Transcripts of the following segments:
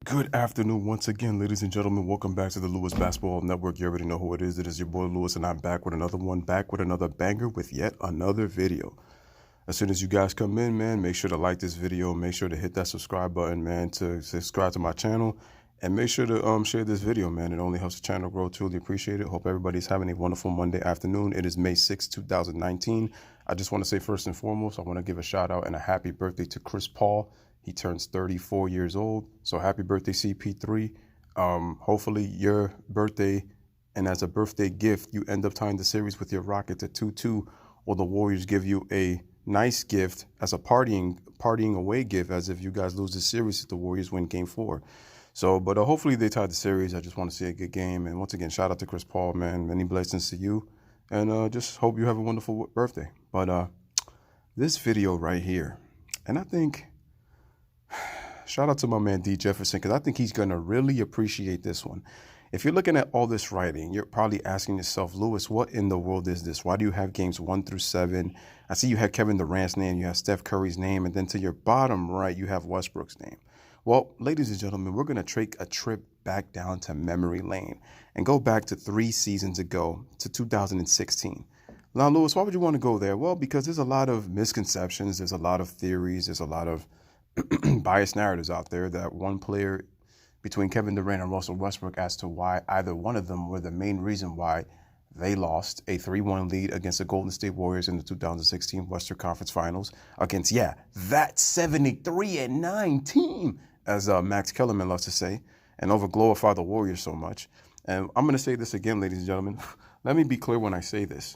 Good afternoon once again, ladies and gentlemen. Welcome back to the Lewis Basketball Network. You already know who it is. It is your boy Lewis, and I'm back with another one, back with another banger with yet another video. As soon as you guys come in, man, make sure to like this video. Make sure to hit that subscribe button, man, to subscribe to my channel. And make sure to share this video, man. It only helps the channel grow. Truly appreciate it. Hope everybody's having a wonderful Monday afternoon. It is May 6, 2019. I just want to say first and foremost, I want to give a shout out and a happy birthday to Chris Paul. He turns 34 years old. So happy birthday, CP3. Hopefully your birthday, and as a birthday gift, you end up tying the series with your Rockets at 2-2, or the Warriors give you a nice gift as a partying away gift, as if you guys lose the series if the Warriors win Game 4. So, but hopefully they tie the series. I just want to see a good game. And once again, shout out to Chris Paul, man. Many blessings to you. And just hope you have a wonderful birthday. But this video right here, and I think, shout out to my man D. Jefferson, because I think he's going to really appreciate this one. If you're looking at all this writing, you're probably asking yourself, Lewis, what in the world is this? Why do you have games 1 through 7? I see you have Kevin Durant's name, you have Steph Curry's name, and then to your bottom right, you have Westbrook's name. Well, ladies and gentlemen, we're going to take a trip back down to memory lane and go back to 3 seasons ago to 2016. Now, Lewis, why would you want to go there? Well, because there's a lot of misconceptions, there's a lot of theories, there's a lot of biased narratives out there that one player between Kevin Durant and Russell Westbrook as to why either one of them were the main reason why they lost a 3-1 lead against the Golden State Warriors in the 2016 Western Conference Finals against, that 73-9 team, as Max Kellerman loves to say, and over-glorify the Warriors so much. And I'm going to say this again, ladies and gentlemen. Let me be clear when I say this.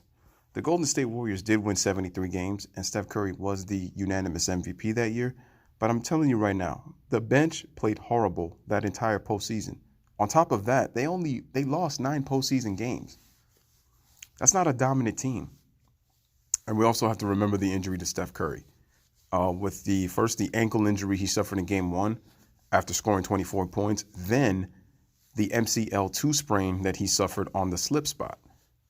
The Golden State Warriors did win 73 games, and Steph Curry was the unanimous MVP that year. But I'm telling you right now, the bench played horrible that entire postseason. On top of that, they lost 9 postseason games. That's not a dominant team. And we also have to remember the injury to Steph Curry. With the ankle injury he suffered in Game 1 after scoring 24 points, then the MCL2 sprain that he suffered on the slip spot.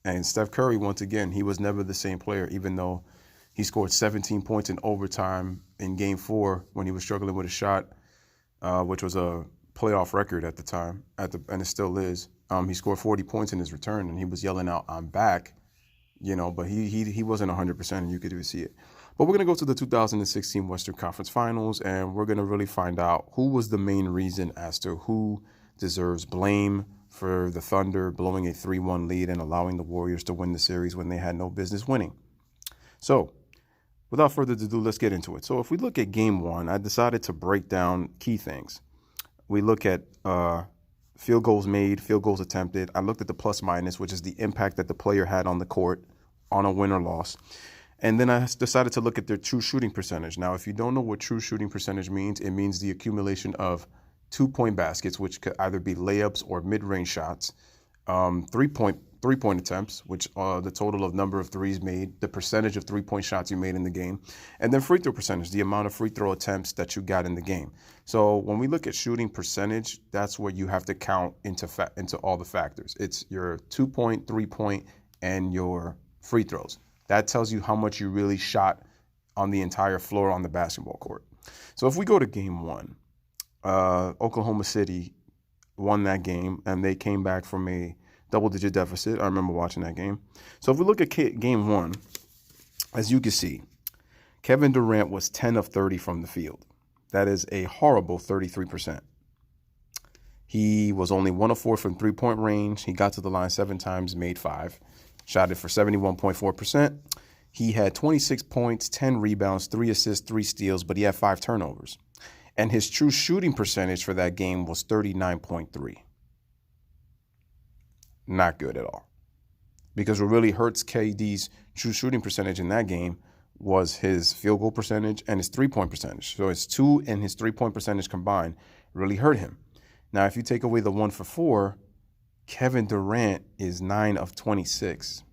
And Steph Curry, once again, he was never the same player, even though he scored 17 points in overtime in Game 4 when he was struggling with a shot, which was a playoff record at the time, and it still is. He scored 40 points in his return, and he was yelling out, "I'm back," but he wasn't 100%, and you could even see it. But we're going to go to the 2016 Western Conference Finals, and we're going to really find out who was the main reason as to who deserves blame for the Thunder blowing a 3-1 lead and allowing the Warriors to win the series when they had no business winning. So, without further ado, let's get into it. So if we look at Game 1, I decided to break down key things. We look at field goals made, field goals attempted. I looked at the plus minus, which is the impact that the player had on the court on a win or loss. And then I decided to look at their true shooting percentage. Now, if you don't know what true shooting percentage means, it means the accumulation of 2-point baskets, which could either be layups or mid-range shots, three-point attempts, which are the total of number of threes made, the percentage of 3-point shots you made in the game, and then free throw percentage, the amount of free throw attempts that you got in the game. So when we look at shooting percentage, that's where you have to count into all the factors. It's your 2-point, 3-point, and your free throws. That tells you how much you really shot on the entire floor on the basketball court. So if we go to Game 1, Oklahoma City won that game, and they came back from a double-digit deficit. I remember watching that game. So if we look at Game 1, as you can see, Kevin Durant was 10 of 30 from the field. That is a horrible 33%. He was only 1 of 4 from three-point range. He got to the line 7 times, made 5. Shot it for 71.4%. He had 26 points, 10 rebounds, 3 assists, 3 steals, but he had 5 turnovers. And his true shooting percentage for that game was 39.3. Not good at all. Because what really hurts KD's true shooting percentage in that game was his field goal percentage and his 3-point percentage. So his 2 and his 3-point percentage combined really hurt him. Now, if you take away the 1 for 4, Kevin Durant is 9 of 26.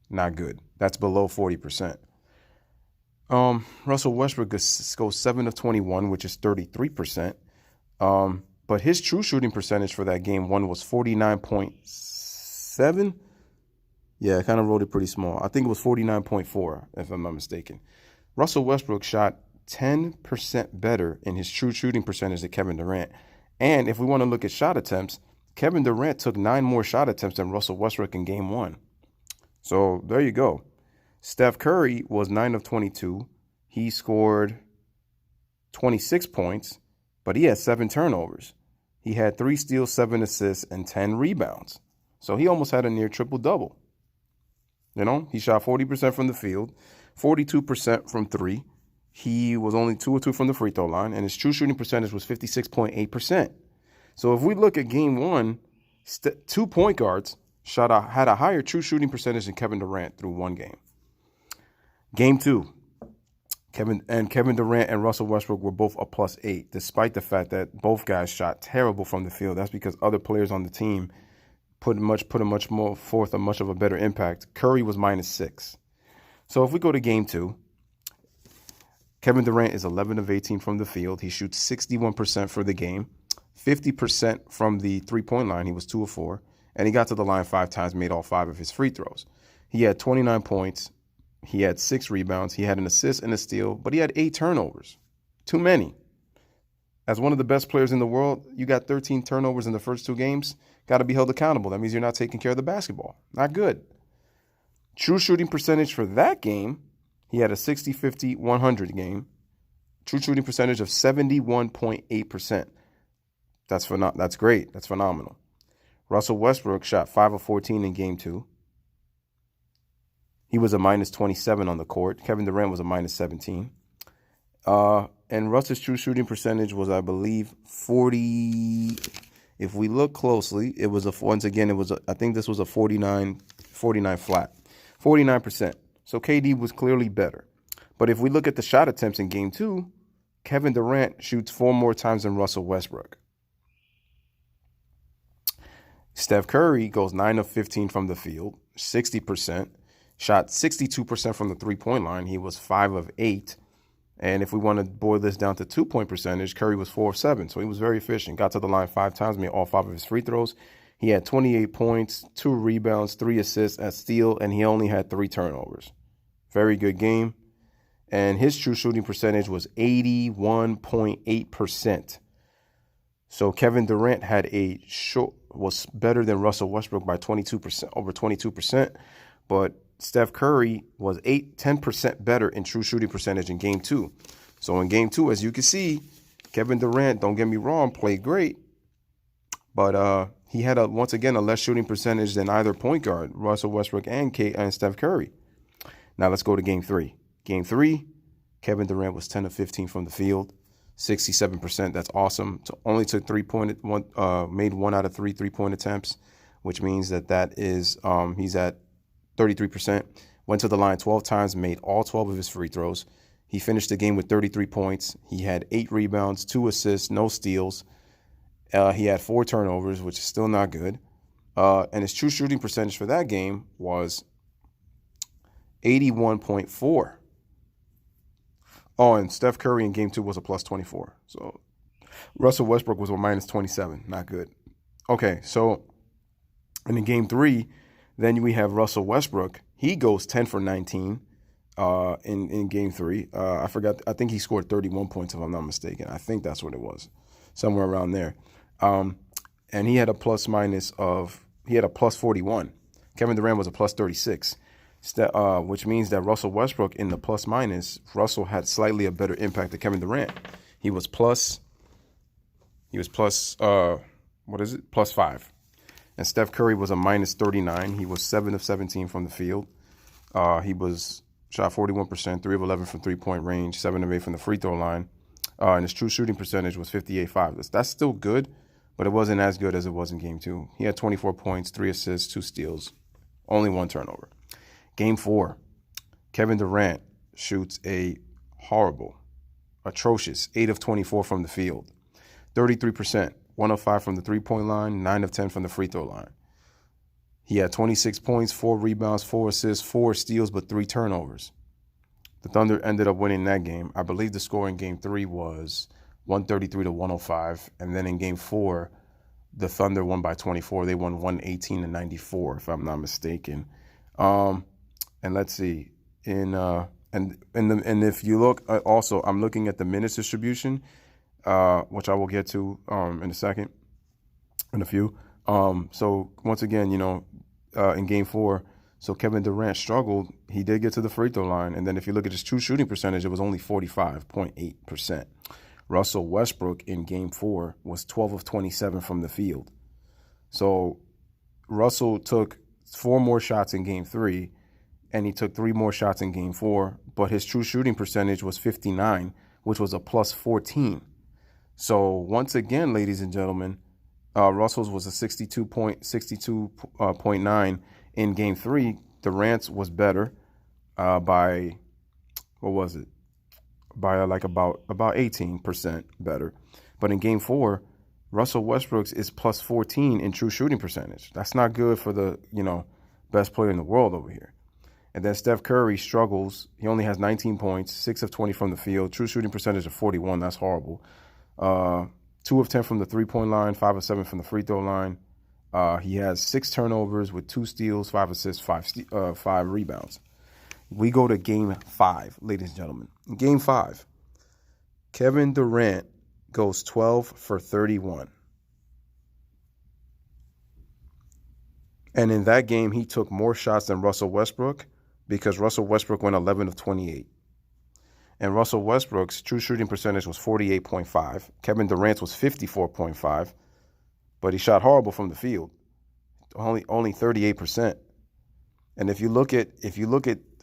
Not good. That's below 40%. Russell Westbrook goes 7 of 21, which is 33%. But his true shooting percentage for that Game 1 was 49.7. Yeah, I kind of wrote it pretty small. I think it was 49.4, if I'm not mistaken. Russell Westbrook shot 10% better in his true shooting percentage than Kevin Durant. And if we want to look at shot attempts, Kevin Durant took 9 more shot attempts than Russell Westbrook in game 1. So there you go. Steph Curry was 9 of 22. He scored 26 points, but he had 7 turnovers. He had 3 steals, 7 assists, and 10 rebounds. So he almost had a near triple-double. You know, he shot 40% from the field, 42% from 3. He was only 2 of 2 from the free throw line, and his true shooting percentage was 56.8%. So if we look at game 1, 2 point guards had a higher true shooting percentage than Kevin Durant through one game. Game 2, Kevin Durant and Russell Westbrook were both a +8, despite the fact that both guys shot terrible from the field. That's because other players on the team put a much of a better impact. Curry was -6. So if we go to game 2, Kevin Durant is 11 of 18 from the field. He shoots 61% for the game, 50% from the three-point line. He was 2 of 4. And he got to the line 5 times, made all 5 of his free throws. He had 29 points. He had 6 rebounds. He had an assist and a steal, but he had 8 turnovers. Too many. As one of the best players in the world, you got 13 turnovers in the first 2 games. Got to be held accountable. That means you're not taking care of the basketball. Not good. True shooting percentage for that game, he had a 60-50-100 game. True shooting percentage of 71.8%. That's great. That's phenomenal. Russell Westbrook shot 5 of 14 in game 2. He was a -27 on the court. Kevin Durant was a -17. And Russ's true shooting percentage was, I believe, 40. If we look closely, I think this was a 49 flat, 49%. So KD was clearly better. But if we look at the shot attempts in game 2, Kevin Durant shoots 4 more times than Russell Westbrook. Steph Curry goes 9 of 15 from the field, 60%, shot 62% from the three-point line. He was 5 of 8. And if we want to boil this down to 2-point percentage, Curry was 4 of 7. So he was very efficient. Got to the line 5 times, made all 5 of his free throws. He had 28 points, 2 rebounds, 3 assists, a steal, and he only had 3 turnovers. Very good game. And his true shooting percentage was 81.8%. So Kevin Durant was better than Russell Westbrook by 22%, over 22%. But Steph Curry was 10% better in true shooting percentage in game 2. So in game 2, as you can see, Kevin Durant, don't get me wrong, played great. But he had, once again, a less shooting percentage than either point guard, Russell Westbrook and Steph Curry. Now let's go to game 3. Game 3, Kevin Durant was 10 of 15 from the field, 67%. That's awesome. Only took made 1 out of 3 3-point attempts, which means that is he's at 33%. Went to the line 12 times, made all 12 of his free throws. He finished the game with 33 points. He had 8 rebounds, 2 assists, no steals. He had 4 turnovers, which is still not good. And his true shooting percentage for that game was 81.4. Oh, and Steph Curry in game 2 was a +24. So Russell Westbrook was a -27. Not good. Okay, so in game 3, then we have Russell Westbrook. He goes 10 for 19 in game 3. I forgot. I think he scored 31 points, if I'm not mistaken. I think that's what it was, somewhere around there. And he had a +41. Kevin Durant was a +36. Which means that Russell Westbrook in the +-, Russell had slightly a better impact than Kevin Durant. He was +5. And Steph Curry was a -39. He was 7 of 17 from the field. He shot 41%, 3 of 11 from three-point range, 7 of 8 from the free throw line. And his true shooting percentage was 58.5. That's still good, but it wasn't as good as it was in game 2. He had 24 points, 3 assists, 2 steals, only 1 turnover. Game 4, Kevin Durant shoots a horrible, atrocious 8 of 24 from the field, 33%, 1 of 5 from the three-point line, 9 of 10 from the free throw line. He had 26 points, 4 rebounds, 4 assists, 4 steals, but 3 turnovers. The Thunder ended up winning that game. I believe the score in game 3 was 133-105, and then in game 4, the Thunder won by 24. They won 118-94, if I'm not mistaken. And let's see, and if you look, also, I'm looking at the minutes distribution. which I will get to in a second, in a few. So once again, in Game 4, so Kevin Durant struggled. He did get to the free throw line, and then if you look at his true shooting percentage, it was only 45.8%. Russell Westbrook in Game 4 was 12 of 27 from the field. So Russell took 4 more shots in Game 3, and he took 3 more shots in Game 4, but his true shooting percentage was 59, which was a plus 14. So once again, ladies and gentlemen, Russell's was a 62.9 in Game 3. Durant's was better by, what was it? By like about 18% better. But in Game 4, Russell Westbrook's is plus 14 in true shooting percentage. That's not good for the, best player in the world over here. And then Steph Curry struggles. He only has 19 points, 6 of 20 from the field. True shooting percentage of 41. That's horrible. 2 of 10 from the three-point line, 5 of 7 from the free throw line. He has 6 turnovers with 2 steals, 5 assists, 5 rebounds. We go to Game 5, ladies and gentlemen. In Game 5, Kevin Durant goes 12 for 31. And in that game, he took more shots than Russell Westbrook because Russell Westbrook went 11 of 28. And Russell Westbrook's true shooting percentage was 48.5. Kevin Durant's was 54.5. But he shot horrible from the field, only 38%. And if you look at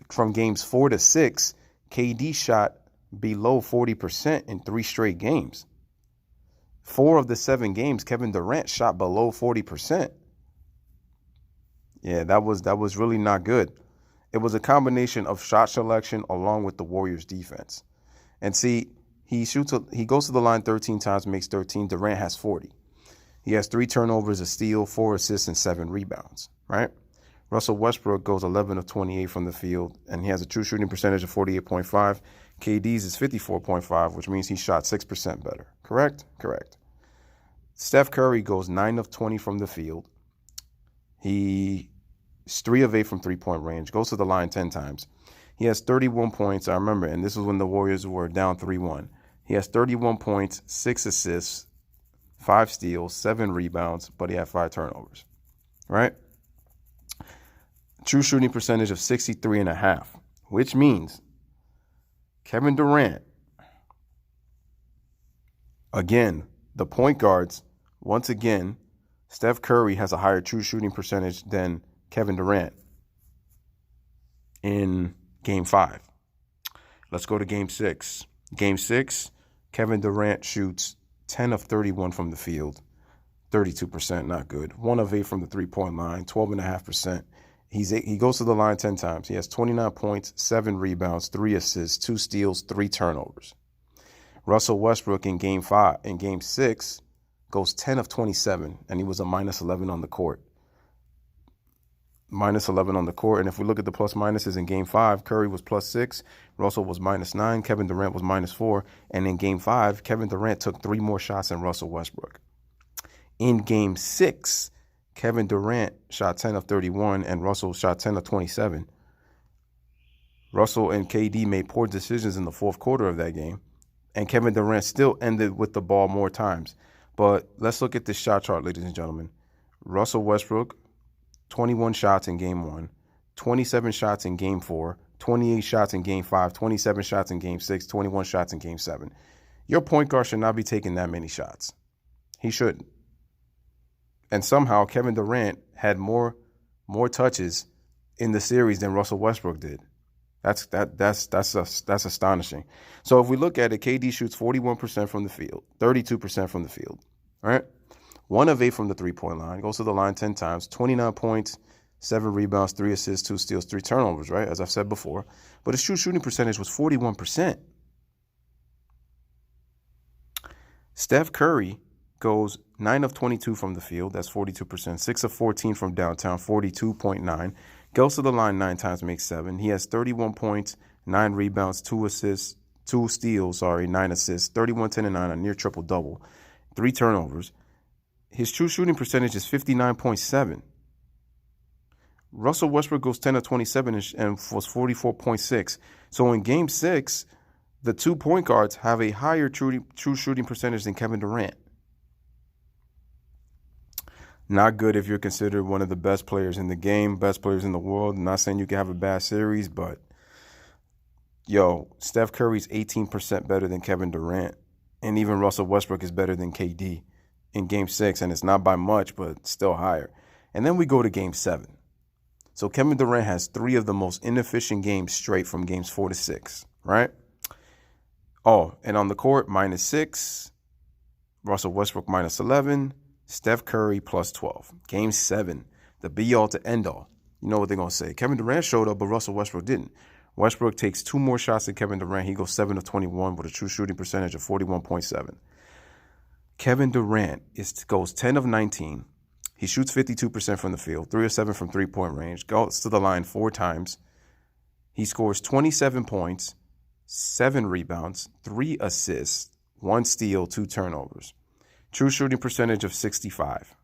from games 4 to 6, KD shot below 40% in 3 straight games. 4 of the 7 games, Kevin Durant shot below 40%. Yeah, that was really not good. It was a combination of shot selection along with the Warriors' defense. And see, he goes to the line 13 times, makes 13. Durant has 40. He has 3 turnovers, a steal, 4 assists, and 7 rebounds, right? Russell Westbrook goes 11 of 28 from the field, and he has a true shooting percentage of 48.5. KD's is 54.5, which means he shot 6% better. Correct? Correct. Steph Curry goes 9 of 20 from the field. He's 3 of 8 from three-point range, goes to the line 10 times. He has 31 points, I remember, and this was when the Warriors were down 3-1. He has 31 points, 6 assists, 5 steals, 7 rebounds, but he had 5 turnovers, right? True shooting percentage of 63.5, which means Kevin Durant, again, the point guards, once again, Steph Curry has a higher true shooting percentage than Kevin Durant in Game 5. Let's go to Game 6. Game 6, Kevin Durant shoots 10 of 31 from the field, 32%, not good. 1 of 8 from the three-point line, 12.5%. He goes to the line 10 times. He has 29 points, 7 rebounds, 3 assists, 2 steals, 3 turnovers. Russell Westbrook in Game 6, goes 10 of 27, and he was a minus 11 on the court. Minus 11 on the court. And if we look at the plus minuses in Game 5, Curry was plus 6, Russell was minus 9, Kevin Durant was minus 4. And in Game 5, Kevin Durant took 3 more shots than Russell Westbrook. In Game 6, Kevin Durant shot 10 of 31 and Russell shot 10 of 27. Russell and KD made poor decisions in the fourth quarter of that game, and Kevin Durant still ended with the ball more times. But let's look at this shot chart, ladies and gentlemen. Russell Westbrook, 21 shots in Game 1, 27 shots in Game 4, 28 shots in Game 5, 27 shots in Game 6, 21 shots in Game 7. Your point guard should not be taking that many shots. He shouldn't. And somehow Kevin Durant had more touches in the series than Russell Westbrook did. That's astonishing. So if we look at it, KD shoots 41% from the field, 32% from the field, right? 1 of 8 from the three-point line, goes to the line 10 times, 29 points, 7 rebounds, 3 assists, 2 steals, 3 turnovers, right? As I've said before. But his true shooting percentage was 41%. Steph Curry goes 9 of 22 from the field, that's 42%, 6 of 14 from downtown, 42.9, goes to the line 9 times, makes 7. He has 31 points, 9 rebounds, 2 assists, 2 steals, 9 assists, 31, 10, and 9, a near triple-double, 3 turnovers. His true shooting percentage is 59.7. Russell Westbrook goes 10 of 27 and was 44.6. So in Game 6, the 2 point guards have a higher true shooting percentage than Kevin Durant. Not good if you're considered one of the best players in the game, best players in the world. I'm not saying you can have a bad series, but Steph Curry's 18% better than Kevin Durant. And even Russell Westbrook is better than KD in Game 6. And it's not by much, but still higher. And then we go to Game 7. So Kevin Durant has 3 of the most inefficient games straight from Games 4 to 6, right? Oh, and on the court, -6. Russell Westbrook -11. Steph Curry +12. Game 7, the be-all to end-all. You know what they're going to say. Kevin Durant showed up, but Russell Westbrook didn't. Westbrook takes 2 more shots than Kevin Durant. He goes 7 of 21 with a true shooting percentage of 41.7. Kevin Durant goes 10 of 19. He shoots 52% from the field, 3 of 7 from three-point range, goes to the line 4 times. He scores 27 points, 7 rebounds, 3 assists, 1 steal, 2 turnovers. True shooting percentage of 65,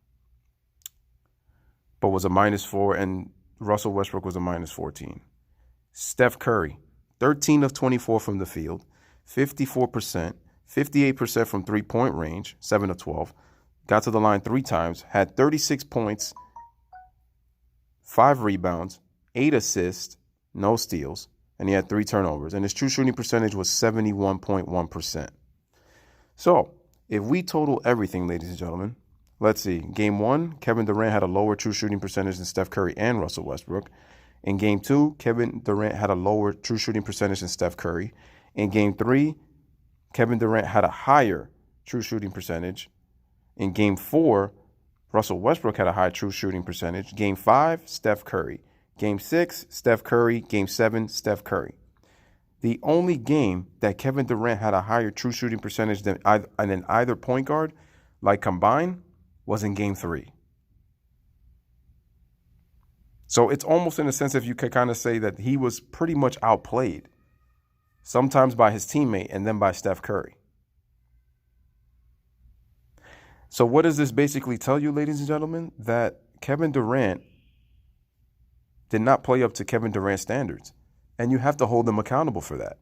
but was a -4, and Russell Westbrook was a -14. Steph Curry, 13 of 24 from the field, 54%, 58% from three-point range, 7 of 12, got to the line 3 times, had 36 points, 5 rebounds, 8 assists, no steals, and he had 3 turnovers, and his true shooting percentage was 71.1%. So, if we total everything, ladies and gentlemen, let's see. Game 1, Kevin Durant had a lower true shooting percentage than Steph Curry and Russell Westbrook. In Game 2, Kevin Durant had a lower true shooting percentage than Steph Curry. In Game 3, Kevin Durant had a higher true shooting percentage. In Game 4, Russell Westbrook had a high true shooting percentage. Game 5, Steph Curry. Game 6, Steph Curry. Game 7, Steph Curry. The only game that Kevin Durant had a higher true shooting percentage than either point guard, like combined, was in Game 3. So it's almost in a sense if you could kind of say that he was pretty much outplayed, sometimes by his teammate and then by Steph Curry. So what does this basically tell you, ladies and gentlemen? That Kevin Durant did not play up to Kevin Durant standards. And you have to hold them accountable for that.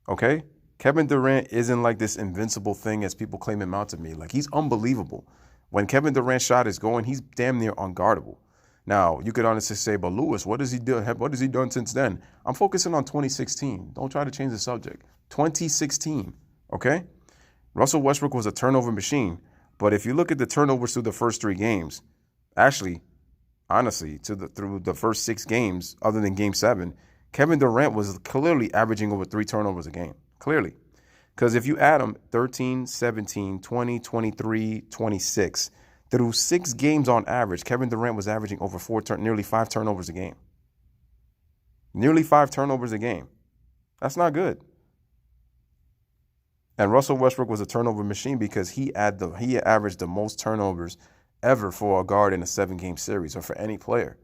Okay? Kevin Durant isn't like this invincible thing as people claim him out to me. Like, he's unbelievable. When Kevin Durant's shot is going, he's damn near unguardable. Now, you could honestly say, but Lewis, what has he done? What has he done since then? I'm focusing on 2016. Don't try to change the subject. 2016, okay? Russell Westbrook was a turnover machine. But if you look at the turnovers through the first 3 games, actually, honestly, through the first 6 games, other than Game 7, Kevin Durant was clearly averaging over 3 turnovers a game. Clearly. Because if you add them, 13, 17, 20, 23, 26, through 6 games on average, Kevin Durant was averaging over nearly 5 turnovers a game. Nearly 5 turnovers a game. That's not good. And Russell Westbrook was a turnover machine because he averaged the most turnovers ever for a guard in a 7-game series or for any player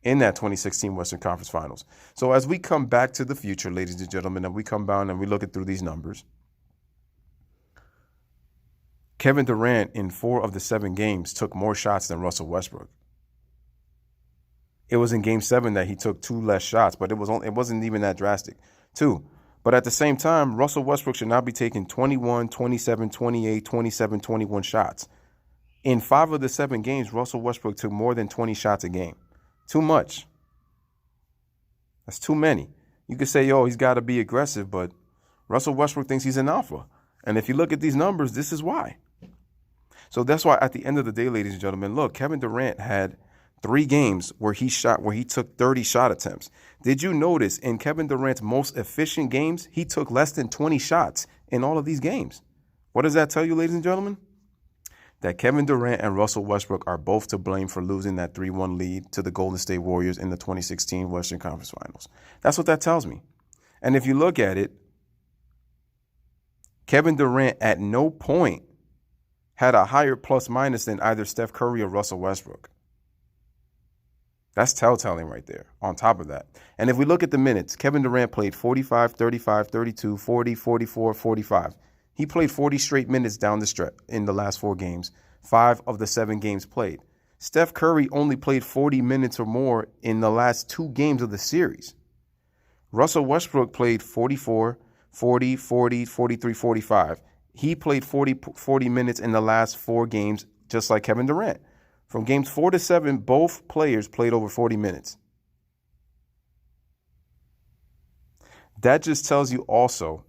in that 2016 Western Conference Finals. So as we come back to the future, ladies and gentlemen, and we come down and we look at through these numbers, Kevin Durant in 4 of the 7 games took more shots than Russell Westbrook. It was in Game 7 that he took 2 less shots, but it wasn't even that drastic. 2. But at the same time, Russell Westbrook should not be taking 21, 27, 28, 27, 21 shots. In 5 of the 7 games, Russell Westbrook took more than 20 shots a game. Too much. That's too many. You could say, he's got to be aggressive, but Russell Westbrook thinks he's an alpha. And if you look at these numbers, this is why. So that's why at the end of the day, ladies and gentlemen, look, Kevin Durant had 3 games where he took 30 shot attempts. Did you notice in Kevin Durant's most efficient games, he took less than 20 shots in all of these games? What does that tell you, ladies and gentlemen? That Kevin Durant and Russell Westbrook are both to blame for losing that 3-1 lead to the Golden State Warriors in the 2016 Western Conference Finals. That's what that tells me. And if you look at it, Kevin Durant at no point had a higher plus-minus than either Steph Curry or Russell Westbrook. That's telltale right there, on top of that. And if we look at the minutes, Kevin Durant played 45, 35, 32, 40, 44, 45. He played 40 straight minutes down the stretch in the last 4 games, 5 of the 7 games played. Steph Curry only played 40 minutes or more in the last 2 games of the series. Russell Westbrook played 44, 40, 40, 43, 45. He played 40 minutes in the last 4 games, just like Kevin Durant. From games 4 to 7, both players played over 40 minutes. That just tells you also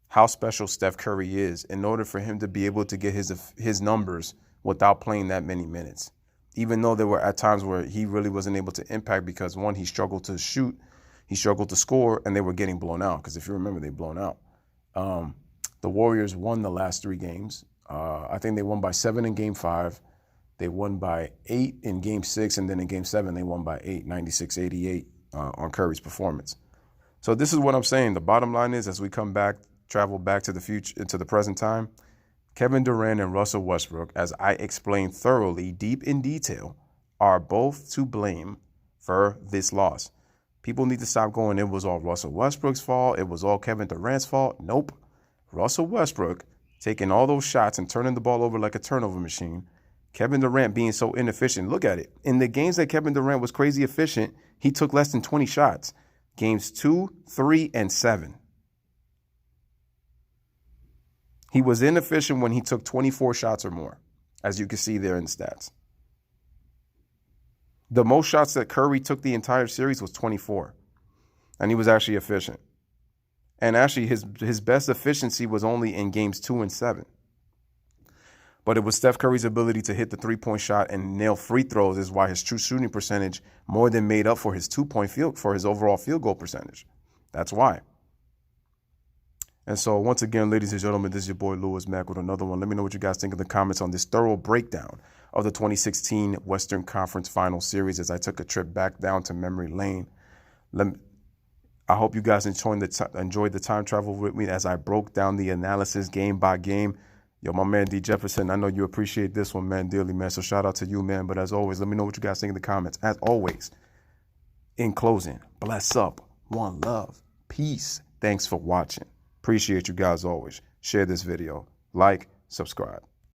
how special Steph Curry is in order for him to be able to get his numbers without playing that many minutes. Even though there were at times where he really wasn't able to impact because, one, he struggled to shoot, he struggled to score, and they were getting blown out. Because if you remember, they blown out. The Warriors won the last 3 games. I think they won by 7 in Game 5. They won by 8 in Game 6, and then in Game 7, they won by 8, 96-88 on Curry's performance. So this is what I'm saying. The bottom line is, as we travel back to the future, into the present time, Kevin Durant and Russell Westbrook, as I explained thoroughly, deep in detail, are both to blame for this loss. People need to stop going, it was all Russell Westbrook's fault, it was all Kevin Durant's fault. Nope. Russell Westbrook taking all those shots and turning the ball over like a turnover machine. Kevin Durant being so inefficient. Look at it. In the games that Kevin Durant was crazy efficient, he took less than 20 shots. Games 2, 3, and 7. He was inefficient when he took 24 shots or more, as you can see there in the stats. The most shots that Curry took the entire series was 24, and he was actually efficient. And actually, his best efficiency was only in games 2 and 7. But it was Steph Curry's ability to hit the 3-point shot and nail free throws is why his true shooting percentage more than made up for his 2-point for his overall field goal percentage. That's why. And so once again, ladies and gentlemen, this is your boy Lewis Mack with another one. Let me know what you guys think in the comments on this thorough breakdown of the 2016 Western Conference Final Series as I took a trip back down to memory lane. I hope you guys enjoyed the time travel with me as I broke down the analysis game by game. Yo, my man D. Jefferson, I know you appreciate this one, man, dearly, man. So shout out to you, man. But as always, let me know what you guys think in the comments. As always, in closing, bless up, one love, peace. Thanks for watching. Appreciate you guys always. Share this video. Like, subscribe.